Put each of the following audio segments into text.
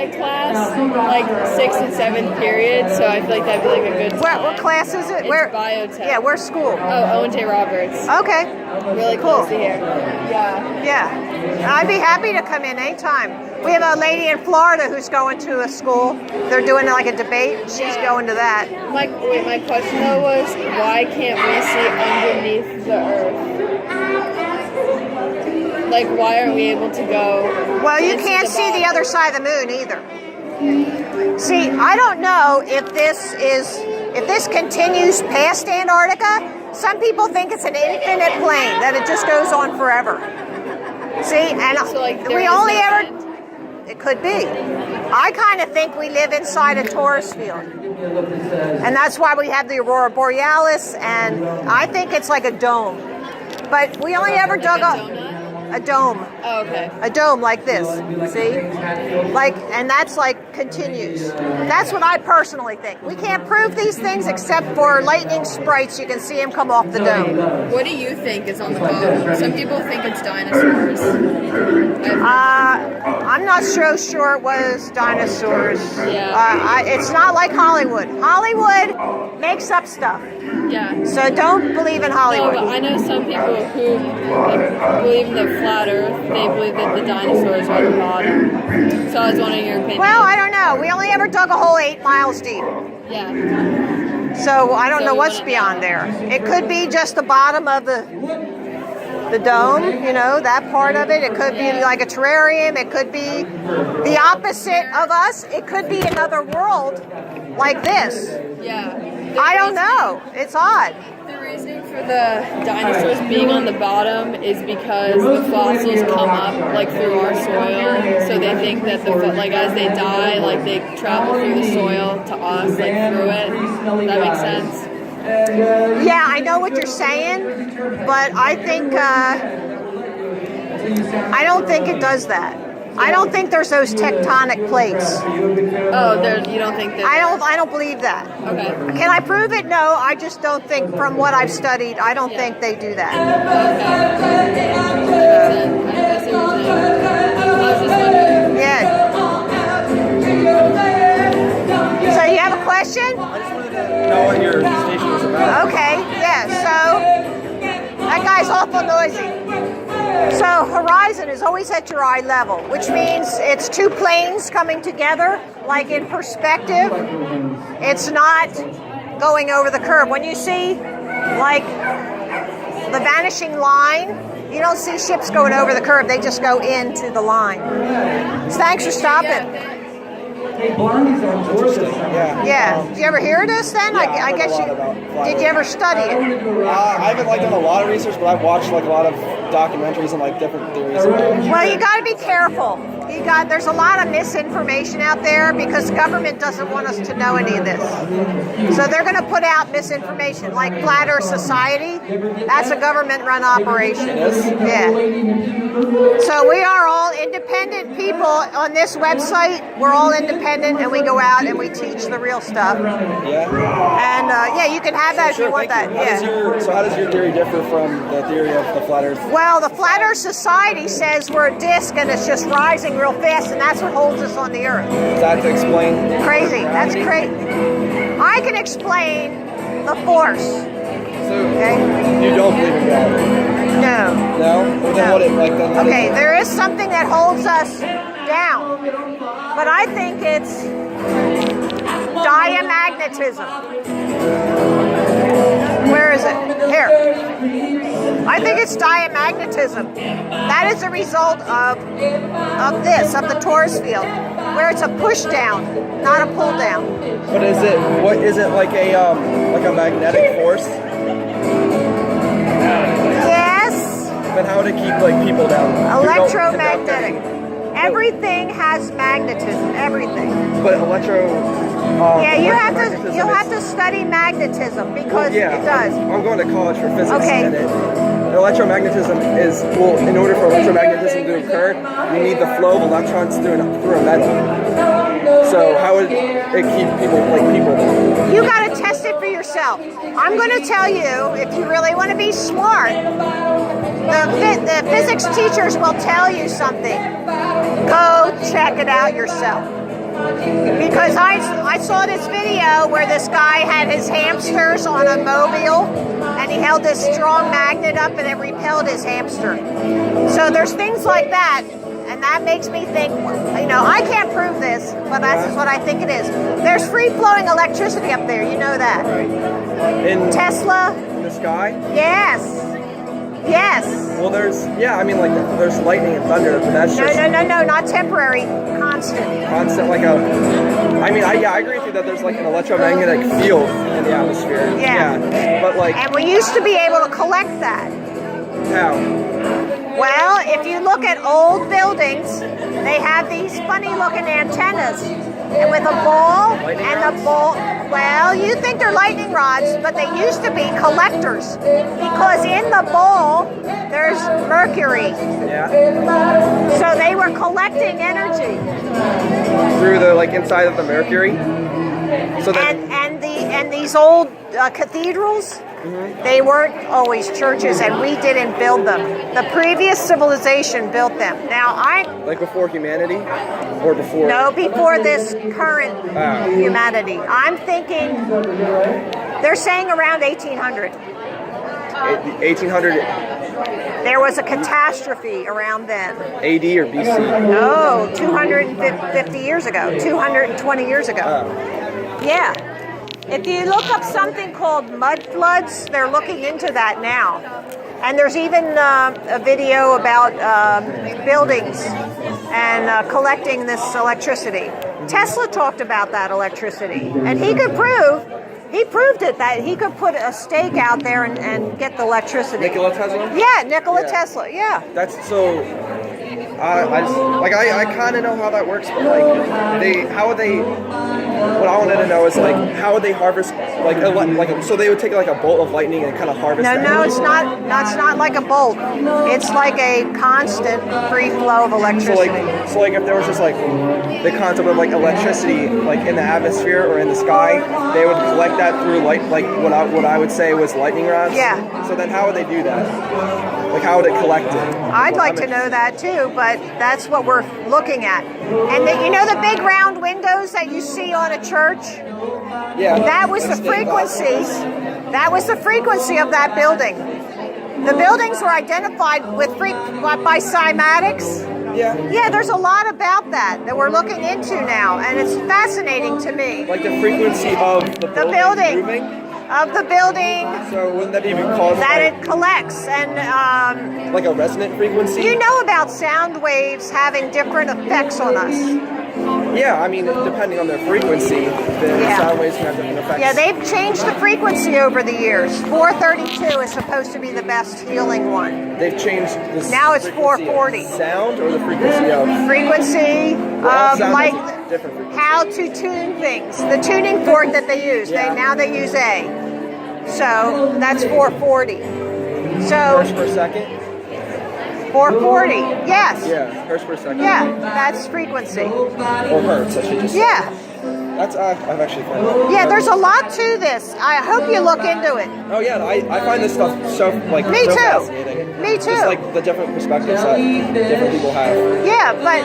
my class, like 6th and 7th period, so I feel like that'd be like a good time. What class is it? It's biotech. Yeah, where's school? Oh, Owen J. Roberts. Okay. Really Cool. close to here. Yeah. Yeah. I'd be happy to come in anytime. We have a lady in Florida who's going to a school. They're doing like a debate. She's going to that. My question though was, why can't we see underneath the Earth? Like, why aren't we able to go? Well, you can't see the other side of the moon either. See, I don't know if this continues past Antarctica. Some people think it's an infinite plane, that it just goes on forever. See, and so, like, we only ever. It could be. I kind of think we live inside a torus field. And that's why we have the aurora borealis, and I think it's like a dome. But we only ever dug up a dome. Oh, okay. A dome like this, see? Like, and that's like continues. That's what I personally think. We can't prove these things except for lightning sprites. You can see them come off the dome. What do you think is on the bottom? Some people think it's dinosaurs. I'm not so sure it was dinosaurs. Yeah. It's not like Hollywood. Hollywood makes up stuff. Yeah. So don't believe in Hollywood. No, but I know some people who believe in the flat Earth. They believe that the dinosaurs are at the bottom. So I was wondering your opinion. Well, I don't know. We only ever dug a hole 8 miles deep. Yeah. So I don't know what's beyond there. It could be just the bottom of the dome, you know, that part of it. It could be like a terrarium. It could be the opposite of us. It could be another world like this. Yeah. I don't know. It's odd. The reason for the dinosaurs being on the bottom is because the fossils come up like through our soil, so they think that like as they die, like they travel through the soil to us, like through it. That makes sense. Yeah, I know what you're saying, but I think I don't think it does that. I don't think there's those tectonic plates. Oh, you don't think that? I don't believe that. Okay. Can I prove it? No, I just don't think. From what I've studied, I don't think they do that. Okay. I was just wondering. Yeah. So you have a question? I just wanted to know what your station was about. Okay. Yeah. So that guy's awful noisy. So horizon is always at your eye level, which means it's two planes coming together, like in perspective. It's not going over the curve. When you see, like, the vanishing line, you don't see ships going over the curve. They just go into the line. So thanks for stopping. Yeah. Did you ever hear this then? I guess you did. You ever study it? I haven't done a lot of research, but I've watched a lot of documentaries and different theories. Well, you got to be careful. There's a lot of misinformation out there because government doesn't want us to know any of this. So they're going to put out misinformation, like Flat Earth Society. That's a government-run operation. It is? Yeah. So we are all independent people on this website. We're all independent, and we go out and we teach the real stuff. Yeah. And you can have that if you want that. So how does your theory differ from the theory of the Flat Earth? Well, the Flat Earth Society says we're a disk and it's just rising real fast, and that's what holds us on the Earth. Is that to explain? Crazy. That's crazy. I can explain the force. So Okay. you don't believe in gravity? No. No? Well, then what then Okay, there is something that holds us down, but I think it's diamagnetism. Where is it? Here. I think it's diamagnetism. That is a result of the torus field, where it's a push down, not a pull down. But is it like a magnetic force? Yes. Then how would it keep people down? Electromagnetic. Everything has magnetism. Everything. But yeah, you'll have to study magnetism because it does. I'm going to college for physics. Okay. And electromagnetism is, in order for electromagnetism to occur, you need the flow of electrons through a metal. So how would it keep people? You got to test it for yourself. I'm going to tell you, if you really want to be smart, the physics teachers will tell you something. Go check it out yourself. Because I saw this video where this guy had his hamsters on a mobile and he held this strong magnet up and it repelled his hamster. So there's things like that, and that makes me think, you know, I can't prove this, but that's just what I think it is. There's free-flowing electricity up there, you know that. In Tesla? the sky? Yes. Yes. Well, there's there's lightning and thunder, but that's just No, not temporary, constant. constant, like a. I agree with you that there's like an electromagnetic field in the atmosphere. Yeah. But like, And we used to be able to collect that. how? Well, if you look at old buildings, they have these funny-looking antennas, and with a ball, well, you think they're lightning rods, but they used to be collectors, because in the ball, there's mercury. Yeah. So they were collecting energy. Through the inside of the mercury. So then, And these old cathedrals, they weren't always churches, and we didn't build them. The previous civilization built them. Now like before humanity, or before? No, before this current humanity. I'm thinking they're saying around 1800. 1800 There was a catastrophe around then. AD or BC? No, 250 years ago, 220 years ago. Yeah. If you look up something called mud floods, they're looking into that now. And there's even a video about buildings and collecting this electricity. Tesla talked about that electricity, and he proved it, that he could put a stake out there and get the electricity. Nikola Tesla? Yeah, Nikola Tesla, yeah. That's so. I kind of know how that works, but what I wanted to know is how would they harvest so they would take a bolt of lightning and kind of harvest. No, it's not. It's not like a bolt. It's like a constant free flow of electricity. So if there was just the concept of electricity in the atmosphere or in the sky, they would collect that through what I would say was lightning rods. Yeah. So then how would they do that? How would it collect it? I'd like to know that too, but that's what we're looking at. And the big round windows that you see on a church? Yeah. That was the frequency. That was the frequency of that building. The buildings were identified by cymatics. Yeah. Yeah, there's a lot about that we're looking into now, and it's fascinating to me. The frequency of the building moving? Of the building. So wouldn't that even cause that it collects and a resonant frequency? You know about sound waves having different effects on us. Yeah, depending on their frequency, the sound waves can have different effects. Yeah, they've changed the frequency over the years. 432 is supposed to be the best healing one. They've changed the now it's 440. Sound or the frequency of? Frequency of different frequency. How to tune things. The tuning fork that they use. Yeah. Now they use A. So that's 440. So hertz per second? 440, yes. Yeah, hertz per second. Yeah, that's frequency. Or hertz, I should just say. Yeah. That's I've actually found it. Yeah, there's a lot to this. I hope you look into it. Oh yeah, I find this stuff so Me so too. fascinating. Me too. Just the different perspectives that different people have. Yeah, but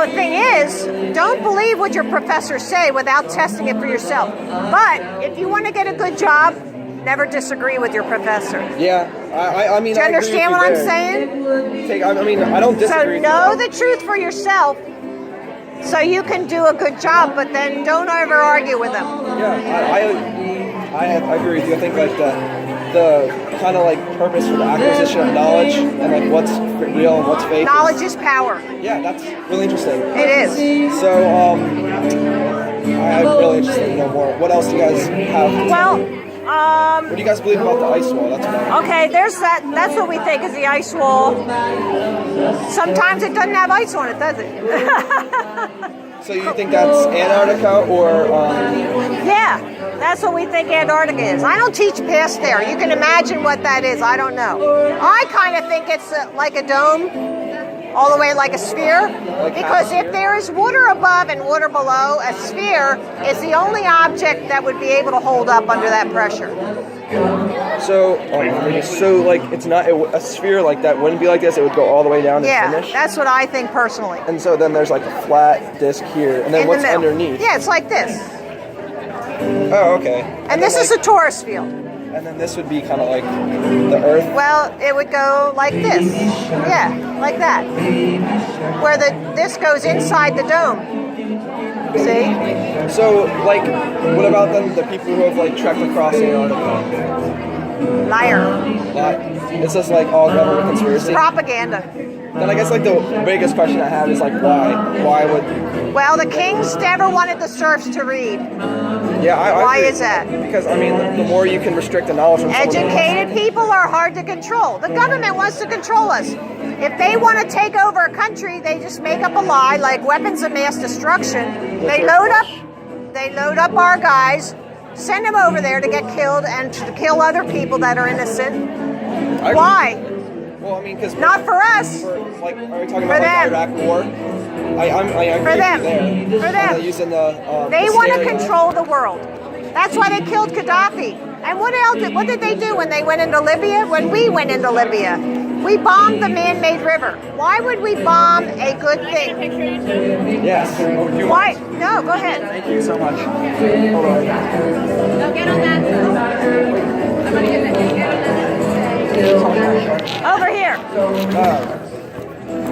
the thing is, don't believe what your professors say without testing it for yourself. But if you want to get a good job, never disagree with your professor. Yeah, I mean. Do you understand what I'm saying? I don't disagree. So know the truth for yourself, so you can do a good job. But then don't ever argue with them. Yeah, I agree with you. I think the kind of purpose for the acquisition of knowledge and what's real and what's fake. Knowledge is power. Yeah, that's really interesting. It is. So I'm really interested to know more. What else do you guys have? Well. What do you guys believe about the ice wall? That's what okay, there's that. That's what we think is the ice wall. Sometimes it doesn't have ice on it, does it? So you think that's Antarctica or? Yeah, that's what we think Antarctica is. I don't teach past there. You can imagine what that is. I don't know. I kind of think it's like a dome, all the way like a sphere. Because if there is water above and water below, a sphere is the only object that would be able to hold up under that pressure. So, like, it's not a sphere like that wouldn't be like this. It would go all the way down and Yeah, finish. that's what I think personally. And so then there's like a flat disc here, and then In what's the middle. underneath? Yeah, it's like this. Oh, okay. And this is a torus field. And then this would be kind of like the Earth. Well, it would go like this. Yeah, like that. Where this goes inside the dome. See? So, like, what about then the people who have like trekked across Antarctica? Liar. It's just like all government conspiracy. Propaganda. Then I guess like the biggest question I have is like why? Why would? Well, the kings never wanted the serfs to read. Yeah, I Why agree. is that? Because I mean, the more you can restrict the knowledge from someone Educated people are hard to control. The government wants to control us. If they want to take over a country, they just make up a lie like weapons of mass destruction. They load up our guys, send them over there to get killed and to kill other people that are innocent. Why? Well, I mean, because Not for us. like, are we talking For about like, them. Iraq War? I agree For them. with you there. For them. Using the They the want to stereo. control the world. That's why they killed Gaddafi. And what else? What did they do when they went into Libya? When we went into Libya, we bombed the man-made river. Why would we bomb a good thing? Yes. Oh, do you Why? want- No, go ahead. Thank you so much. Hold on. No, get on that. I'm gonna get that. Get on that. Over here.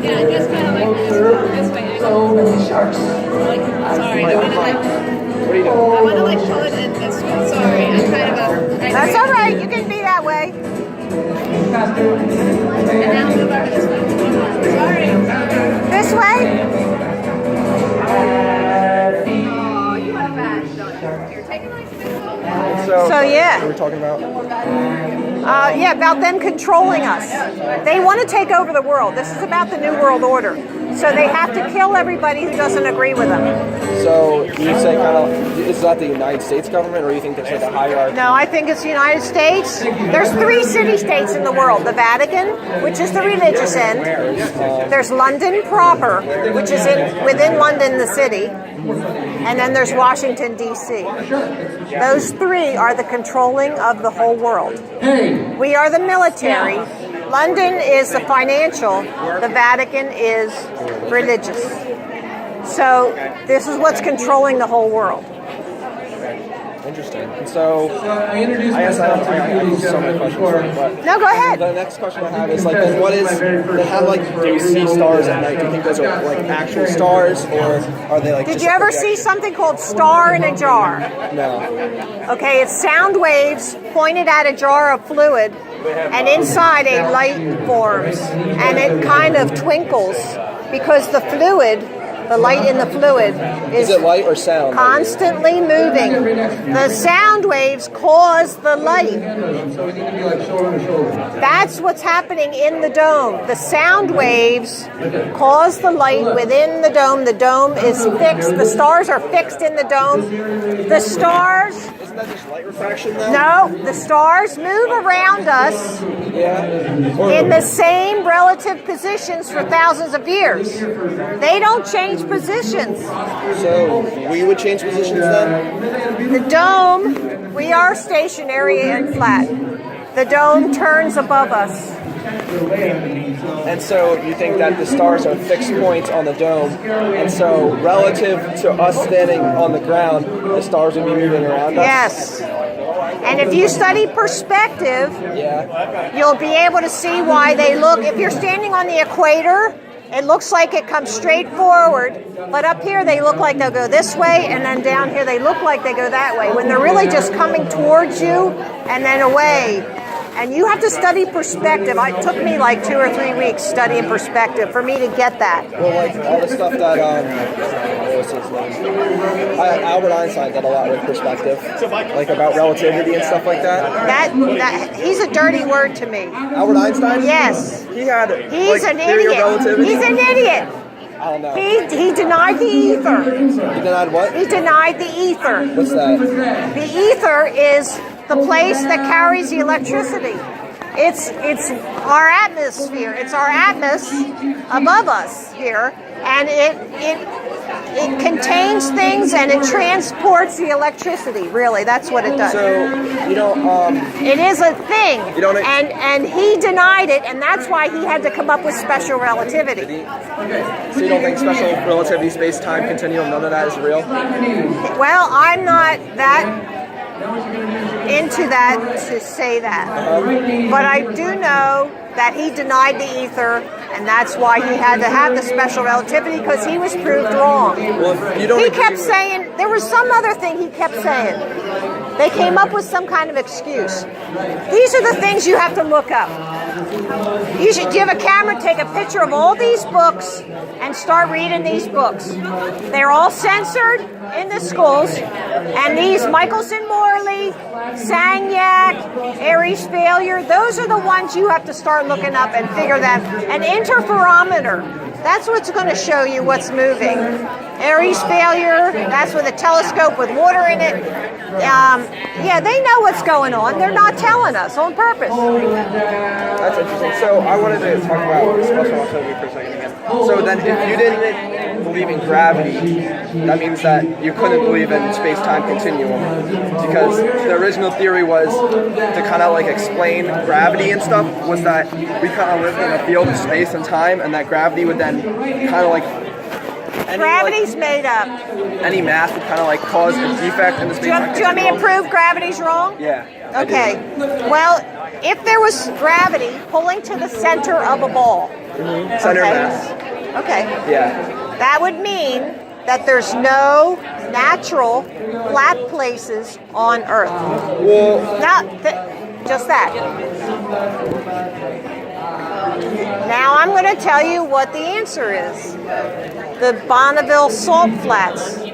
Yeah, just kind of like this way. Like, sorry, I want to like. What are you doing? I want to like pull it in this way. Sorry, I'm kind of a. That's all right. You can be that way. And now move over this way. Sorry. This way. Oh, you have bad. You're taking like So yeah. What we're talking about. Yeah, about them controlling us. They want to take over the world. This is about the New World Order. So they have to kill everybody who doesn't agree with them. So you say kind of, is that the United States government, or do you think there's like a hierarchy? No, I think it's the United States. There's 3 city-states in the world. The Vatican, which is the religious end. There's London proper, which is within London, the city. And then there's Washington, D.C. Those 3 are the controlling of the whole world. We are the military. London is the financial. The Vatican is religious. So this is what's controlling the whole world. Interesting. And so, I guess I have so many questions. But No, go ahead. the next question I have is like, then what is? They have like, do you see stars at night? Do you think those are like actual stars, or are they like? Did just you a ever see projection? something called star in a jar? No. Okay, it's sound waves pointed at a jar of fluid, and inside a light forms, and it kind of twinkles because the fluid, the light in the fluid, Is it light or sound? constantly moving. The sound waves cause the light. That's what's happening in the dome. The sound waves cause the light within the dome. The dome is fixed. The stars are fixed in the dome. The stars, Isn't that just light refraction though? no, the stars move around us Yeah. Or, in the same relative positions for thousands of years. They don't change positions. so we would change positions then? The dome, we are stationary and flat. The dome turns above us. And so you think that the stars are fixed points on the dome, and so relative to us standing on the ground, the stars would be moving around us? Yes. And if you study perspective, Yeah. you'll be able to see why they look. If you're standing on the equator, it looks like it comes straight forward, but up here they look like they'll go this way, and then down here they look like they go that way, when they're really just coming towards you and then away. And you have to study perspective. It took me like 2 or 3 weeks studying perspective for me to get that. Well, like all the stuff that what was his name? Albert Einstein did a lot with perspective, like about relativity and stuff like that. That he's a dirty word to me. Albert Einstein? Yes. He had He's like, an theory of idiot. relativity. He's an idiot. I don't know. He denied the ether. He denied what? He denied the ether. What's that? The ether is the place that carries the electricity. It's our atmosphere. It's our atmosphere above us here, and it contains things and it transports the electricity. Really, that's what it does. So, you know, it is a thing, You don't- and he denied it, and that's why he had to come up with special relativity. so you don't think special relativity, space-time continuum, none of that is real? Well, I'm not that into that to say that, but I do know that he denied the ether, and that's why he had to have the special relativity, because he was proved wrong. Well, if you don't He agree kept with- saying, there was some other thing he kept saying. They came up with some kind of excuse. These are the things you have to look up. You should give a camera, take a picture of all these books, and start reading these books. They're all censored in the schools, and these Michelson Morley, Sagnac, Aries Failure, those are the ones you have to start looking up and figure that. An interferometer, that's what's going to show you what's moving. Aries Failure, that's with a telescope with water in it. Yeah, they know what's going on. They're not telling us on purpose. That's interesting. So I wanted to talk about special relativity for a second again. So then if you didn't believe in gravity, that means that you couldn't believe in space-time continuum, because the original theory was to kind of like explain gravity and stuff, was that we kind of lived in a field of space and time, and that gravity would then kind of like Gravity's made up. any mass would kind of like cause a defect in the Do you space-time want me to continuum. prove gravity's wrong? Yeah. I do. Okay. Well, if there was gravity pulling to the center of a ball, Center okay. mass. Okay, Yeah. that would mean that there's no natural flat places on Earth. Well, Not just that. Now I'm going to tell you what the answer is. The Bonneville Salt Flats. what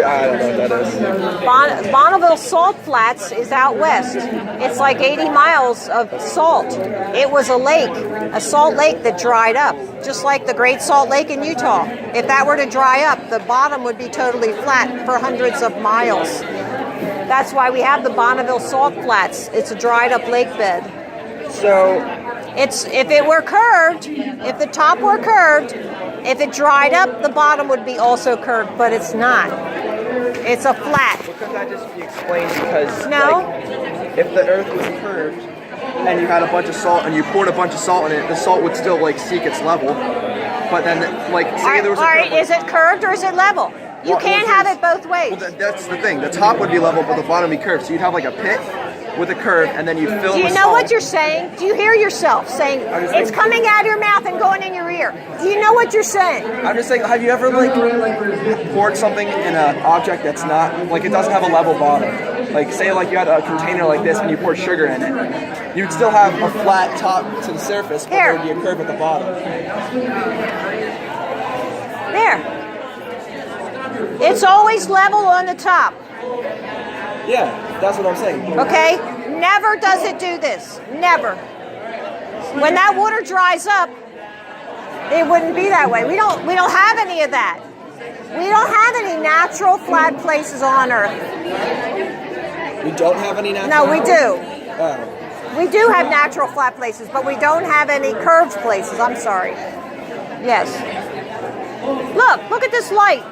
I don't know what that is. Bonneville Salt Flats is out west. It's like 80 miles of salt. It was a lake, a salt lake that dried up, just like the Great Salt Lake in Utah. If that were to dry up, the bottom would be totally flat for hundreds of miles. That's why we have the Bonneville Salt Flats. It's a dried up lake bed. So, If it were curved, if the top were curved, if it dried up, the bottom would be also curved, but it's not. It's a flat. couldn't that just be explained because, No. like, if the Earth was curved and you had a bunch of salt and you poured a bunch of salt in it, the salt would still like seek its level. But then, like, say there was a All right, curve, is it curved or is it level? You Well, can't well, have it both ways. Well, that's the thing. The top would be level, but the bottom would be curved. So you'd have like a pit with a curve, and then you fill Do it you with know salt. what you're saying? Do you hear yourself saying it's coming out of your mouth and going in your ear? Do you know what you're saying? I'm just saying, have you ever like poured something in an object that's not like it doesn't have a level bottom? Like say like you had a container like this and you poured sugar in it, you'd still have a flat top to the surface, but Here. there would be a curve at the bottom. There. It's always level on the top. Yeah, that's what I'm saying. Okay? Never does it do this. Never. When that water dries up, it wouldn't be that way. We don't have any of that. We don't have any natural flat places on Earth. We don't have any natural. No, we do. Oh. We do have natural flat places, but we don't have any curved places. I'm sorry. Yes. Look at this light.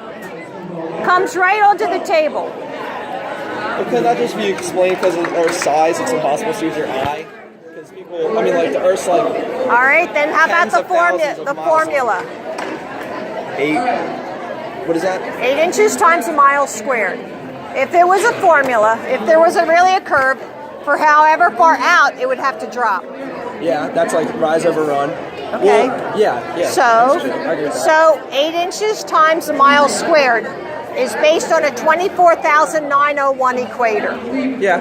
Comes right onto the table. But could that just be explained because of Earth's size? It's impossible to use your eye. Because people, I mean, like the Earth's like All right, then how about Tens of thousands of miles. formula? 8. What is that? 8 inches times a mile squared. If there was a formula, if there was really a curve, for however far out, it would have to drop. Yeah, that's like rise over run. Okay. Well, yeah. That's So, true. I agree with that. 8 inches times a mile squared is based on a 24,901 equator. Yeah.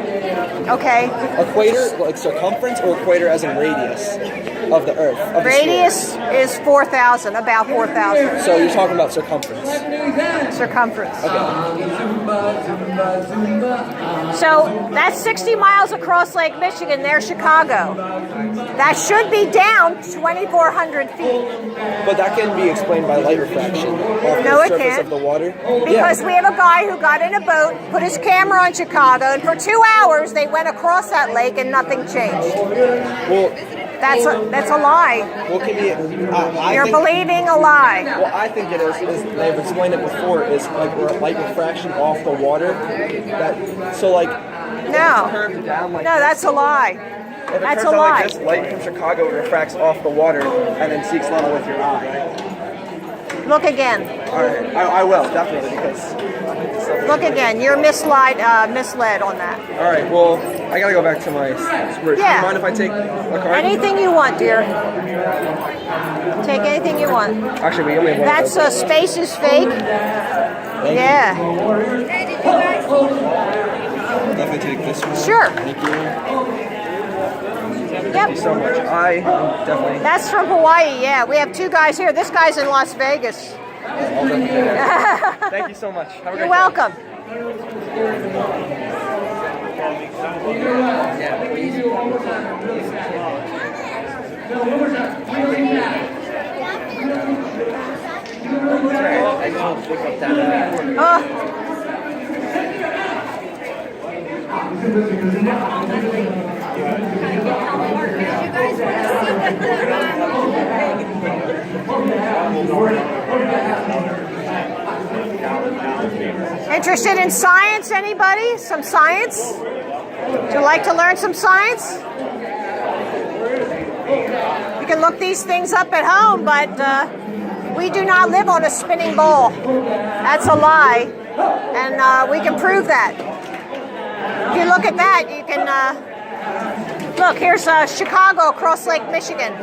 Okay. Equator, like circumference, or equator as in radius of the Earth? Of the Radius is 4,000, about 4,000. sphere. So you're talking about circumference. Circumference. Okay. So that's 60 miles across Lake Michigan. There's Chicago. That should be down 2,400 feet. But that can be explained by light refraction off No, the it surface can't. of the water. Because we have a guy who got in a boat, put his camera on Chicago, and for 2 hours they went across that lake and nothing changed. Well, That's a lie. Well, can you? You're believing a lie. Well, I think it is they've explained it before. Is like light refraction off the water. So like. No. Curved down like No, that's a lie. If it That's a curves down lie. like this, light from Chicago refracts off the water and then seeks level with your eye. Look again. All right, I will definitely because. Look again. You're misled on that. All right. Well, I gotta go back to my script. Yeah. Do you mind if I take a card? Anything you want, dear. Take anything you want. Actually, we only have one. That's space is fake. Yeah. Definitely take this one. Sure. Thank you. Yep. Thank you so much. I am definitely. That's from Hawaii. Yeah, we have two guys here. This guy's in Las Vegas. I'll definitely take it. Thank you so much. Have a great You're day. welcome. Interested in science, anybody? Some science? Would you like to learn some science? You can look these things up at home, but we do not live on a spinning ball. That's a lie, and we can prove that. If you look at that, you can look, here's Chicago across Lake Michigan.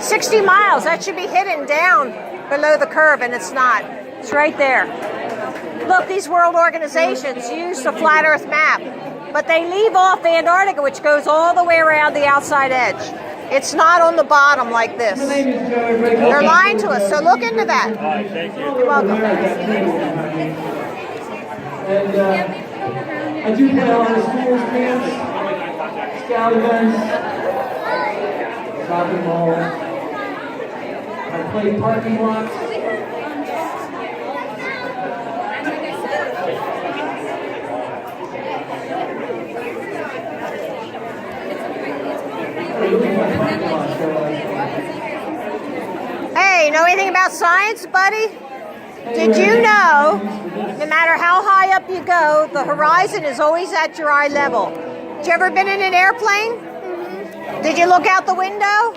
60 miles, that should be hidden down below the curve, and it's not. It's right there. Look, these world organizations use the flat earth map, but they leave off Antarctica, which goes all the way around the outside edge. It's not on the bottom like this. They're lying to us, so look into that. Thank you. You're welcome. And I do play all the schools camps, scout events, soccer ball. I play parking lots. Hey, know anything about science, buddy? Did you know, no matter how high up you go, the horizon is always at your eye level? Did you ever been in an airplane? Did you look out the window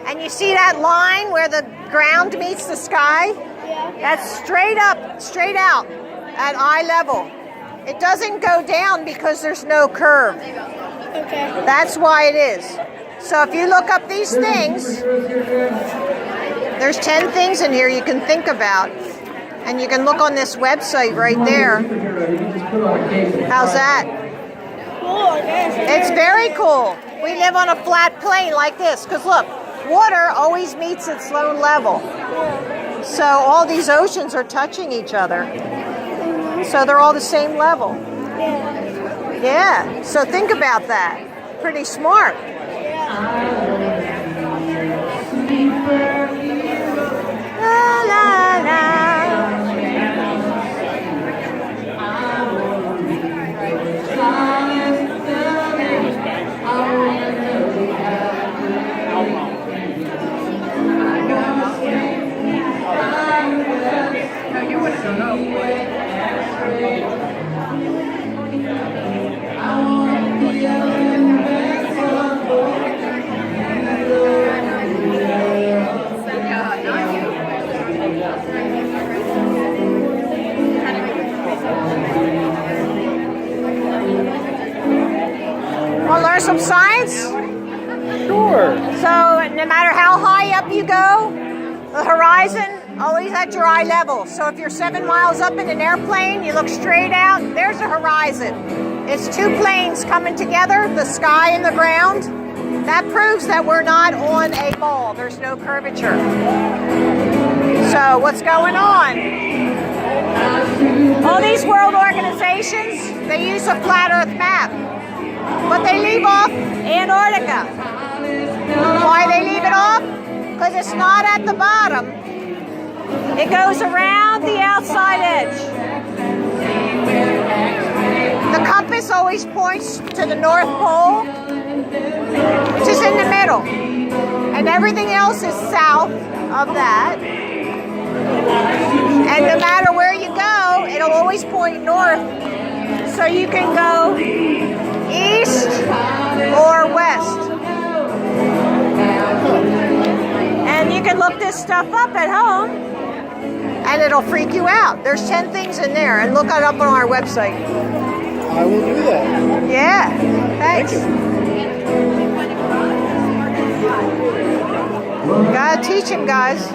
and you see that line where the ground meets the sky? Yeah. That's straight up, straight out at eye level. It doesn't go down because there's no curve. Okay. That's why it is. So if you look up these things, there's 10 things in here you can think about. And you can look on this website right there. How's that? Cool. Yes. It's very cool. We live on a flat plane like this. Because look, water always meets its own level. So all these oceans are touching each other. So they're all the same level. Yeah. Yeah. So think about that. Pretty smart. La la la. Want to learn some science? Sure. So no matter how high up you go, the horizon always at your eye level. So if you're 7 miles up in an airplane, you look straight out, there's a horizon. It's two planes coming together, the sky and the ground. That proves that we're not on a ball. There's no curvature. So what's going on? All these world organizations, they use a flat earth map, but they leave off Antarctica. Why they leave it off? Because it's not at the bottom. It goes around the outside edge. The compass always points to the North Pole, which is in the middle. and everything else is south of that. And no matter where you go, it'll always point north. So you can go east or west. And you can look this stuff up at home and it'll freak you out. There's 10 things in there, and look it up on our website. I will do that. Yeah, thanks. Gotta teach him, guys.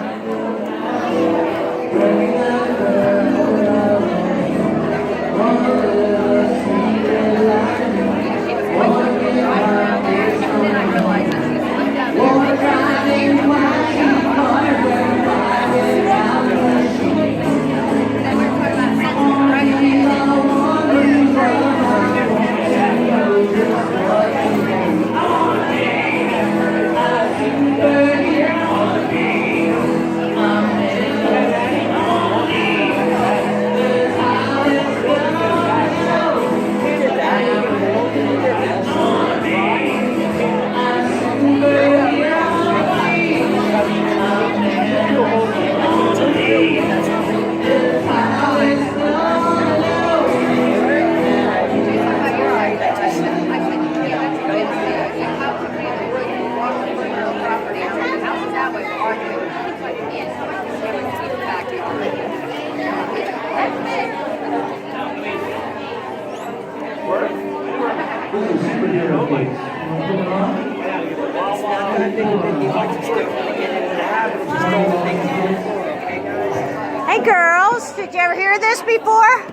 Hey girls, did you ever hear this before?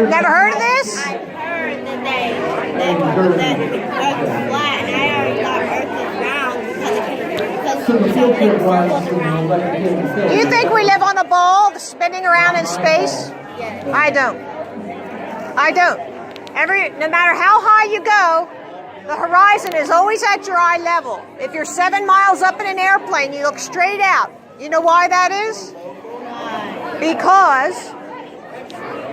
Never heard of this? I heard that that Earth is flat, and I already thought Earth is round because something circles around. Do you think we live on a ball spinning around in space? Yes. I don't. I don't. No matter how high you go, the horizon is always at your eye level. If you're 7 miles up in an airplane, you look straight out. You know why that is? Because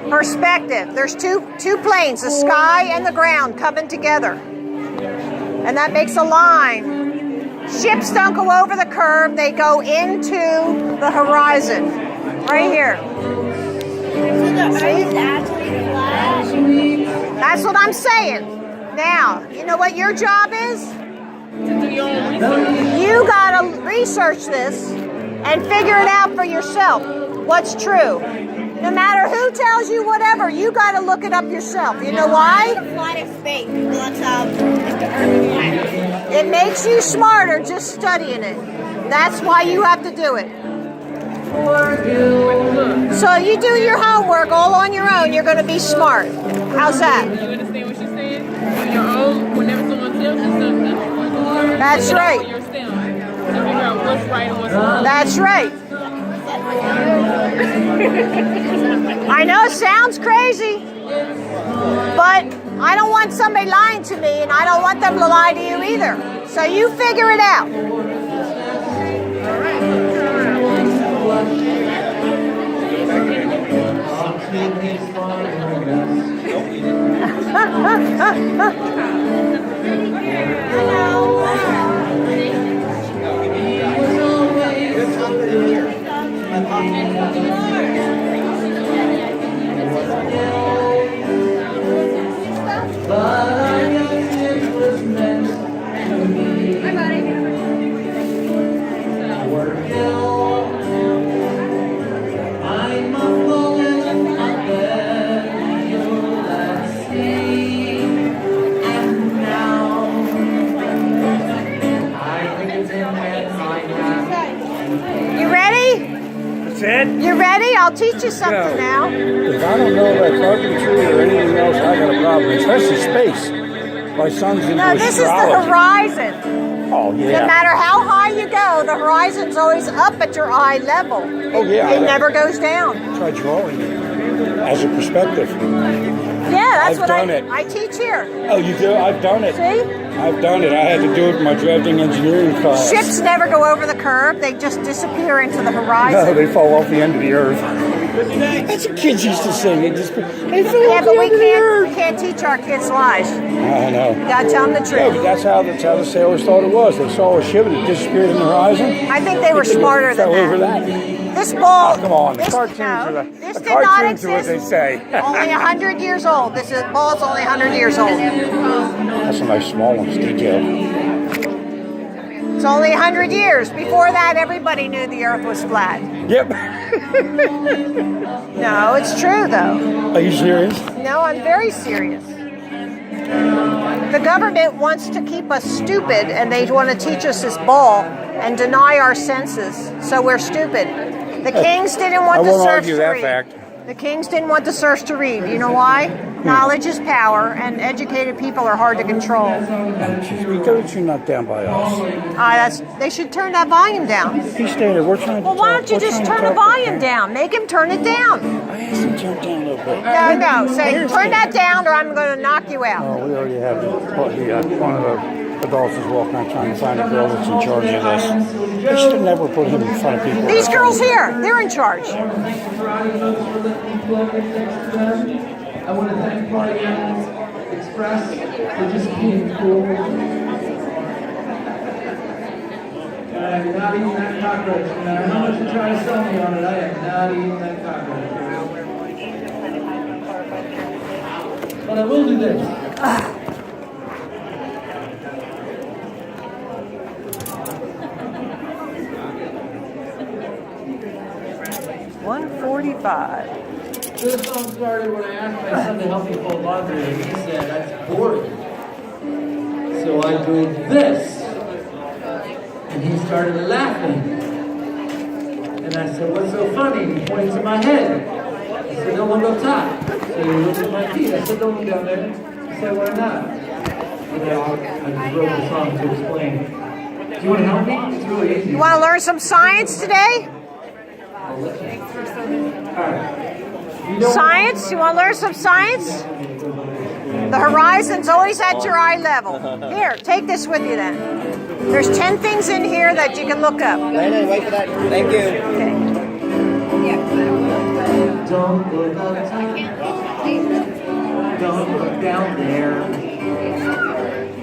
perspective. There's two planes, the sky and the ground, coming together. And that makes a line. Ships don't go over the curve, they go into the horizon. Right here. So the Earth is actually flat? That's what I'm saying. Now, you know what your job is? You gotta research this and figure it out for yourself. What's true? No matter who tells you whatever, you gotta look it up yourself. You know why? The flat of space. What's if the Earth is flat? It makes you smarter just studying it. That's why you have to do it. So you do your homework all on your own, you're gonna be smart. How's that? You understand what she's saying? On your own, whenever someone tells you something, That's look it up right. for yourself and figure out what's right and what's wrong. That's right. I know it sounds crazy, but I don't want somebody lying to me, and I don't want them to lie to you either. So you figure it out. You ready? I'll teach you something now. If I don't know about carpentry or anything else, I got a problem, especially space. My son's into No, this is the astrology. horizon. Oh, yeah. No matter how high you go, the horizon's always up at your eye level. Oh, yeah. It never goes down. Try drawing it as a perspective. Yeah, that's I've what done it. I teach here. Oh, you do? I've done it. See? I've done it. I had to do it in my drafting engineering class. Ships never go over the curve. They just disappear into the No, horizon. they fall off the end of the earth. That's what kids used to sing. They just, they flew Yeah, up but the we end of the earth. can't teach our kids lies. I know. You gotta tell them the Yeah, but truth. that's how the sailors thought it was. They saw a ship and it disappeared in the horizon. I think they were smarter than Fell over that. that. This ball. Oh, come on, the this, cartoons no, are the this did cartoons not are what they exist. say. Only 100 years old. Ball's only 100 years old. That's a nice small one, detailed. It's only 100 years. Before that, everybody knew the Earth was flat. Yep. No, it's true though. Are you serious? No, I'm very serious. The government wants to keep us stupid, and they want to teach us this ball and deny our senses, so we're stupid. The kings didn't want I the won't serfs argue to that read. fact. The kings didn't want the serfs to read. You know why? Knowledge is power, and educated people are hard to control. Because you're not down by us. They should turn that volume down. He stated, we're trying to Well, why talk- don't you we're just trying to turn the talk, volume okay? down? Make him turn it down. I asked him to turn it down a little bit. No. Say, turn that down, or I'm going to knock you out. Oh, we already have one of the adults is walking around trying to find a girl that's in charge of this. They should have never put him in front of people. These girls here, they're in charge. I want to thank Party Animals Express for just being cool. I'm not eating that cockroach. No matter how much you try to sell me on it, I am not eating that cockroach. But I will do this. 1:45. This song started when I asked my son to help me fold laundry, and he said, that's boring. So I do this. And he started laughing. And I said, what's so funny? And he pointed to my head. I said, don't look up top. So he looked at my feet. I said, don't look down there. He said, why not? And I just wrote the song to explain. Do you want to help me? It's really easy. You want to learn some science today? Science? You want to learn some science? The horizon's always at your eye level. Here, take this with you then. There's 10 things in here that you can look up. Wait for that. Thank you. Okay. Don't look up top. Don't look down there.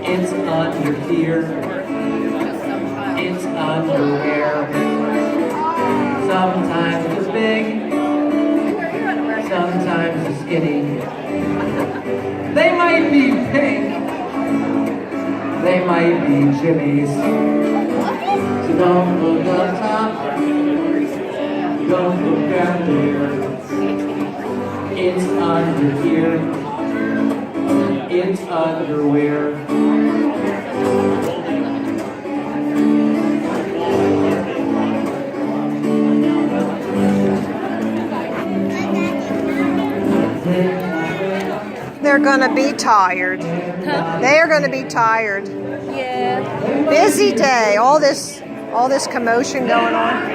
It's under here. It's underwear. Sometimes it's big. Sometimes it's skinny. They might be pink. They might be Jimmy's. So don't look up top. Don't look down there. It's under here. It's underwear. They're gonna be tired. They are gonna be tired. Yeah. Busy day. All this commotion going on.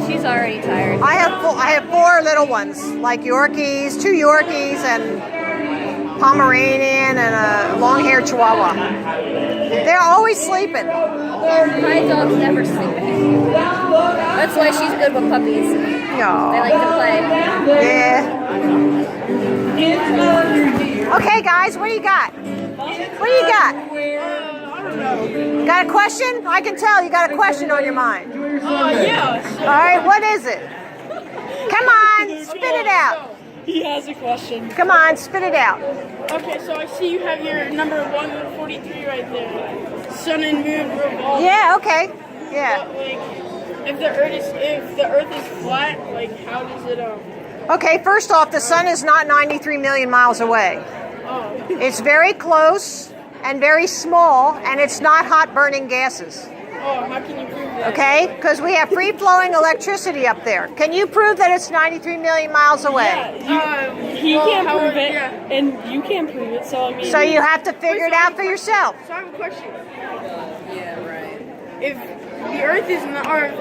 She's already tired. I have 4 little ones, like Yorkies, 2 Yorkies, and Pomeranian, and a long-haired Chihuahua. They're always sleeping. My dog's never sleeping. That's why she's good with puppies. They No. like to play. Yeah. Okay, guys, what do you got? What do you got? Got a question? I can tell you got a question on your mind. Yeah. All right, what is it? Come on, spit it out. He has a question. Come on, spit it out. Okay, so I see you have your number 143 right there. Sun and moon revolve. Yeah, okay. Yeah. Like, if the Earth is flat, like how does it Okay, first off, the sun is not 93 million miles away. Oh. It's very close and very small, and it's not hot burning gases. Oh, how can you prove that? Okay? Because we have free-flowing electricity up there. Can you prove that it's 93 million miles away? He can't prove it, and you can't prove it. So I mean. So you have to figure it out for yourself. So I have a question. Yeah, right. If the Earth is not, or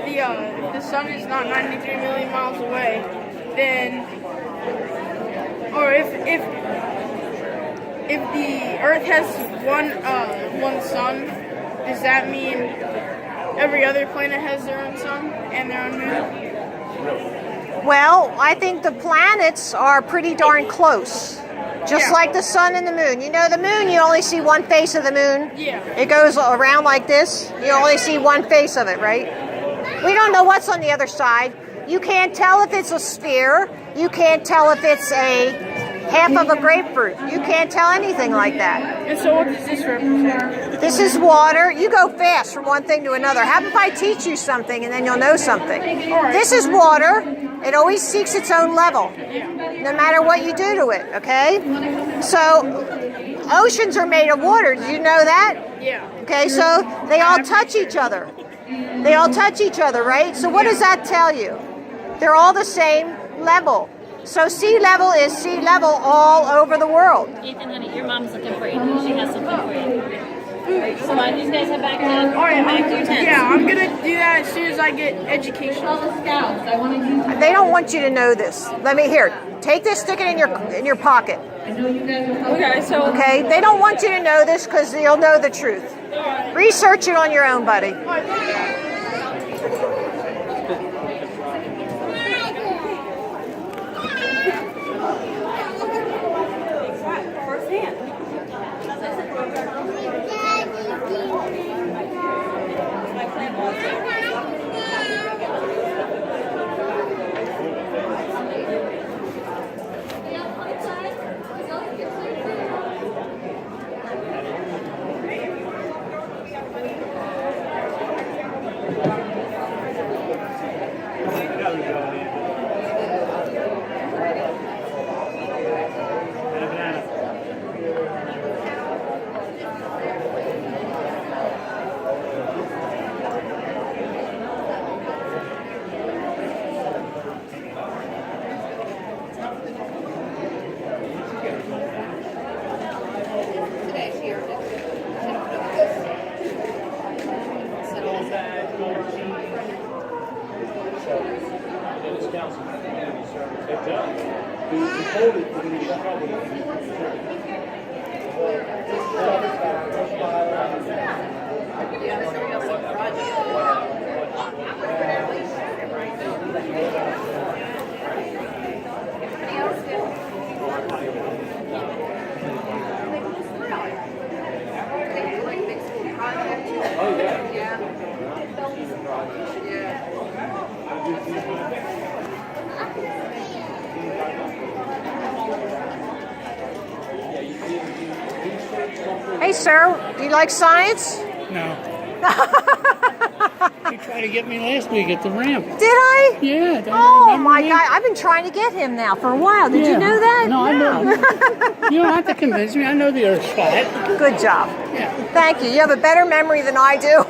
the Sun is not 93 million miles away, then, or if the Earth has one sun, does that mean every other planet has their own sun and their own moon? Well, I think the planets are pretty darn close. Just Yeah. like the sun and the moon. You know, the moon, you only see one face of the moon. Yeah. It goes around like this. You only see one face of it, right? We don't know what's on the other side. You can't tell if it's a sphere. You can't tell if it's a half of a grapefruit. You can't tell anything like that. And so what does this represent? This is water. You go fast from one thing to another. How if I teach you something and then you'll know something? This is water. It always seeks its own level, no matter what you do to it, okay? So, oceans are made of water. Did you know that? Yeah. Okay, so they all touch each other. They all touch each other, right? So what does that tell you? They're all the same level. So sea level is sea level all over the world. Ethan, honey, your mom's looking for you. She has something for you. So why don't you guys head back to back to your tent? Yeah, I'm gonna do that as soon as I get education. All the scouts. I want to. They don't want you to know this. Let me hear. Take this, stick it in your pocket. Okay, so Okay? They don't want you to know this because you'll know the truth. Research it on your own, buddy. Hey, sir, do you like science? No. He tried to get me last week at the ramp. Did I? Yeah. don't you Oh remember my me? God! I've been trying to get him now for a while. Did you Yeah. know that? No, I know. You don't have to convince me. I know the Earth's flat. Good job. Yeah. Thank you. You have a better memory than I do.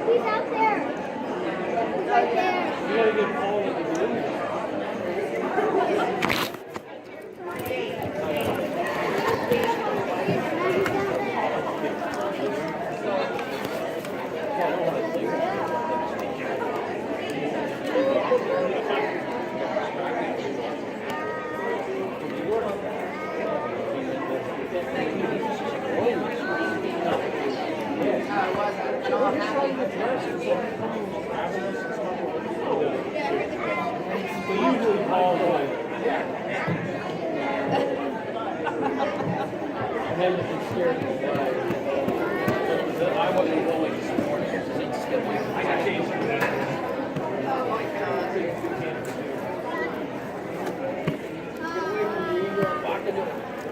He's out there. Right there.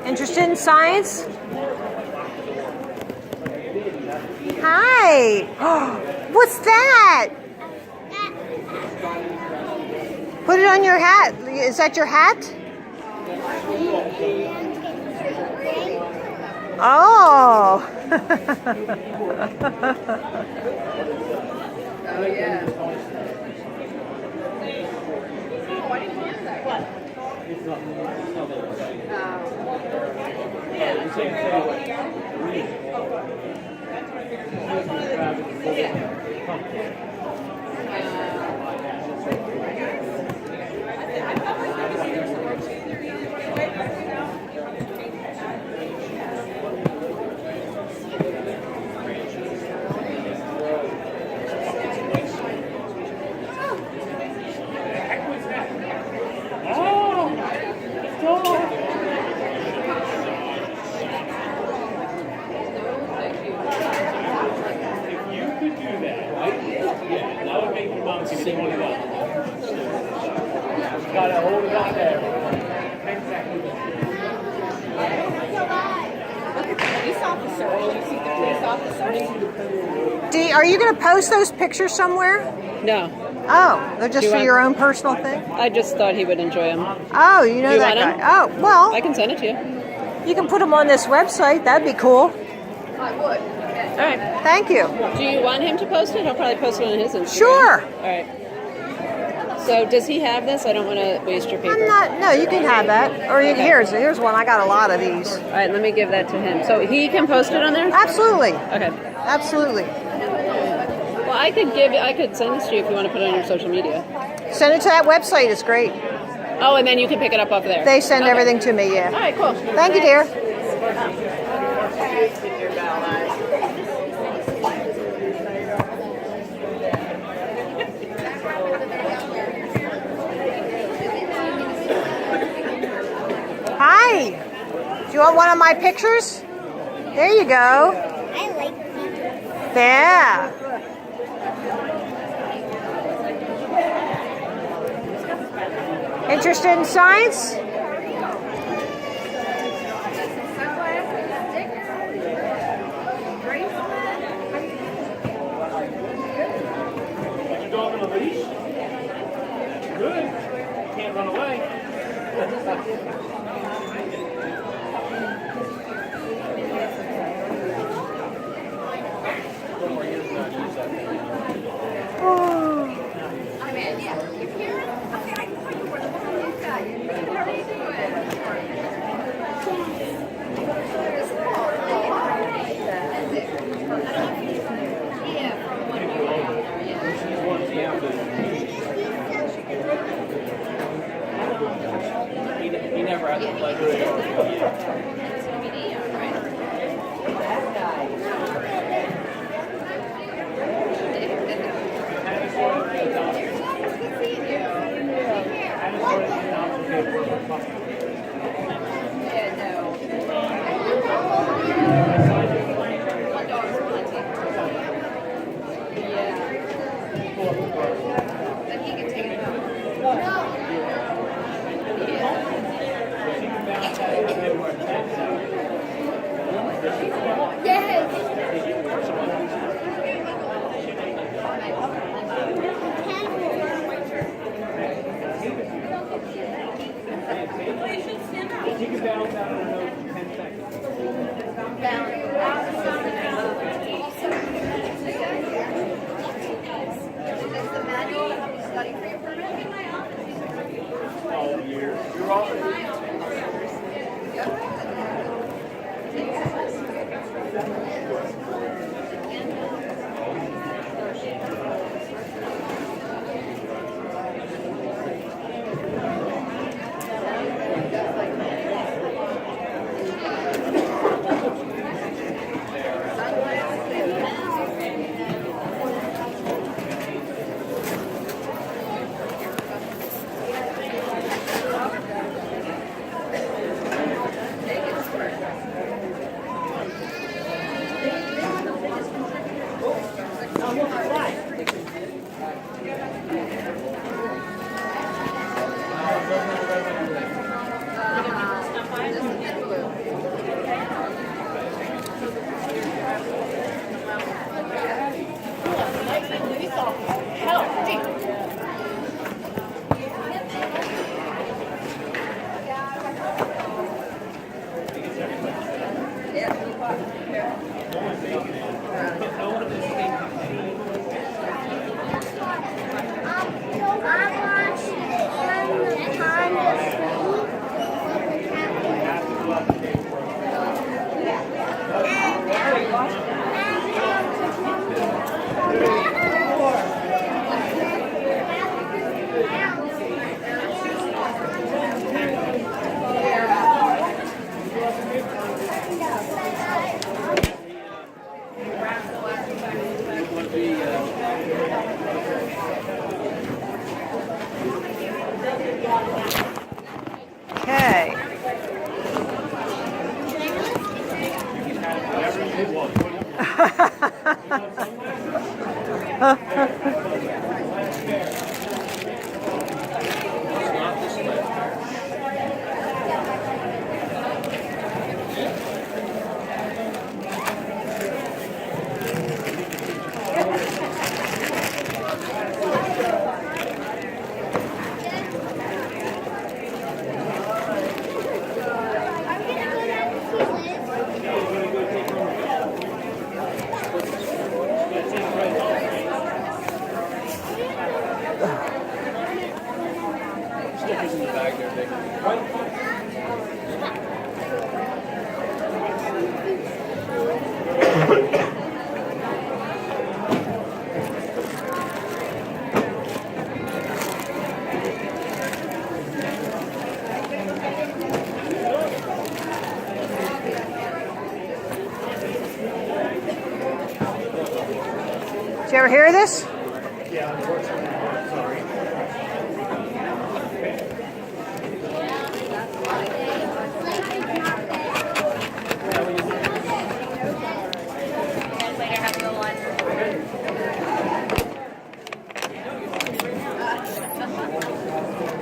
Interested in science? Hi. What's that? Put it on your hat. Is that your hat? Oh. oh yeah. gotta hold it up there. Police officer. Did you see the police officer? Dee, are you going to post those pictures somewhere? No, Oh, they're just Do you for want- your own personal thing? I just thought he would enjoy them. Oh, you know You that want guy. Oh, well, I can send it to you. you can put them on this website. That'd be cool. I would. All right. Thank you. Do you want him to post it? He'll probably post it on his Instagram. Sure. All right. So does he have this? I don't want to waste your paper. I'm not. No, you can have that. Or you, Okay. here's one. I got a lot of these. All right, let me give that to him. So he can post it on there? Absolutely. Okay. Absolutely. Well, I could send this to you if you want to put it on your social media. Send it to that website. It's great. Oh, and then you can pick it up off there. They send Okay. everything to me. Yeah. All right, cool. Thank you, dear. Hi. Do you want one of my pictures? There you go. I like people. Yeah. Interested in science? Your dog on a leash? Good. Can't run away. He never had the pleasure. Okay. Did you ever hear this?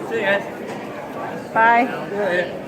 See you guys. Bye. See you later.